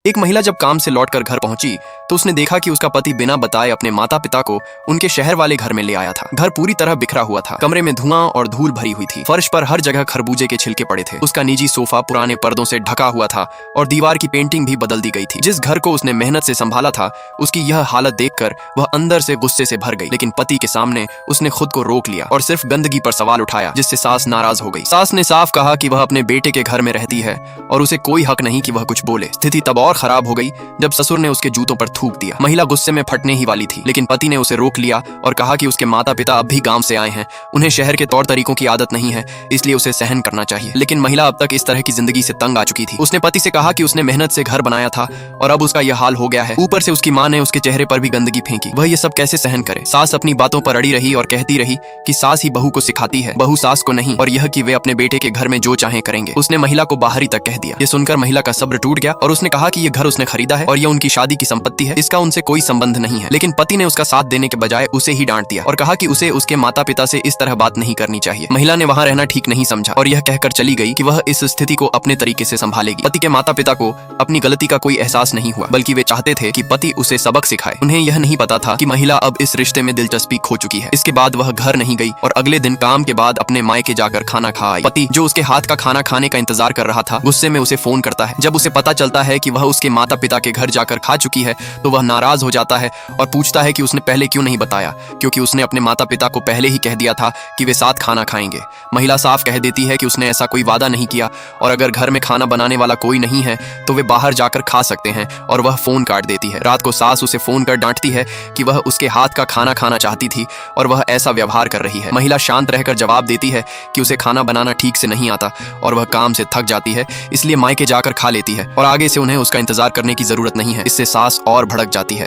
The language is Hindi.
एक महिला जब काम से लौटकर घर पहुंची तो उसने देखा कि उसका पति बिना बताए अपने माता पिता को उनके शहर वाले घर में ले आया था। घर पूरी तरह बिखरा हुआ था, कमरे में धुआं और धूल भरी हुई थी, फर्श पर हर जगह खरबूजे के छिलके पड़े थे। उसका निजी सोफा पुराने पर्दों से ढका हुआ था और दीवार की पेंटिंग भी बदल दी गई थी। जिस घर को उसने मेहनत से संभाला था, उसकी यह हालत देखकर वह अंदर से गुस्से से भर गई। लेकिन पति के सामने उसने खुद को रोक लिया और सिर्फ गंदगी पर सवाल उठाया, जिससे सास नाराज हो गई। सास ने साफ कहा कि वह अपने बेटे के घर में रहती है और उसे कोई हक नहीं कि वह कुछ बोले। स्थिति तब और खराब हो गई जब ससुर ने उसके जूतों पर थूक दिया। महिला गुस्से में फटने ही वाली थी, लेकिन पति ने उसे रोक लिया और कहा कि उसके माता पिता अब भी गांव से आए हैं, उन्हें शहर के तौर तरीकों की आदत नहीं है, इसलिए उसे सहन करना चाहिए। लेकिन महिला अब तक इस तरह की जिंदगी से तंग आ चुकी थी। उसने पति से कहा कि उसने मेहनत से घर बनाया था और अब उसका यह हाल हो गया है। ऊपर से उसकी माँ ने उसके चेहरे पर भी गंदगी फेंकी। वह ये सब कैसे सहन करे। सास अपनी बातों पर अड़ी रही और कहती रही कि सास ही बहू को सिखाती है, बहू सास को नहीं, और यह कि वे अपने बेटे के घर में जो चाहे करेंगे। उसने महिला को बाहरी तक कह दिया। ये सुनकर महिला का सब्र टूट गया और उसने कहा कि यह घर उसने खरीदा है और यह उनकी शादी की संपत्ति है, इसका उनसे कोई संबंध नहीं है। लेकिन पति ने उसका साथ देने के बजाय उसे ही डांट दिया और कहा कि उसे उसके माता पिता से इस तरह बात नहीं करनी चाहिए। महिला ने वहां रहना ठीक नहीं समझा और यह कहकर चली गई कि वह इस स्थिति को अपने तरीके से संभालेगी। पति के माता पिता को अपनी गलती का कोई एहसास नहीं हुआ, बल्कि वे चाहते थे कि पति उसे सबक सिखाए। उन्हें यह नहीं पता था कि महिला अब इस रिश्ते में दिलचस्पी खो चुकी है। इसके बाद वह घर नहीं गई और अगले दिन काम के बाद अपने मायके जाकर खाना खा आई। पति, जो उसके हाथ का खाना खाने का इंतजार कर रहा था, गुस्से में उसे फोन करता है। जब उसे पता चलता है कि वह उसके माता पिता के घर जाकर खा चुकी है तो वह नाराज हो जाता है और पूछता है कि उसने पहले क्यों नहीं बताया, क्योंकि उसने अपने माता पिता को पहले ही कह दिया था कि वे साथ खाना खाएंगे। महिला साफ कह देती है कि उसने ऐसा कोई वादा नहीं किया और अगर घर में खाना बनाने वाला कोई नहीं है तो वे बाहर जाकर खा सकते हैं, और वह फोन काट देती है। रात को सास उसे फोन कर डांटती है कि वह उसके हाथ का खाना खाना चाहती थी और वह ऐसा व्यवहार कर रही है। महिला शांत रहकर जवाब देती है कि उसे खाना बनाना ठीक से नहीं आता और वह काम से थक जाती है, इसलिए मायके जाकर खा लेती है और आगे से उन्हें उसका इंतजार करने की जरूरत नहीं है। इससे सास और भड़क जाती है।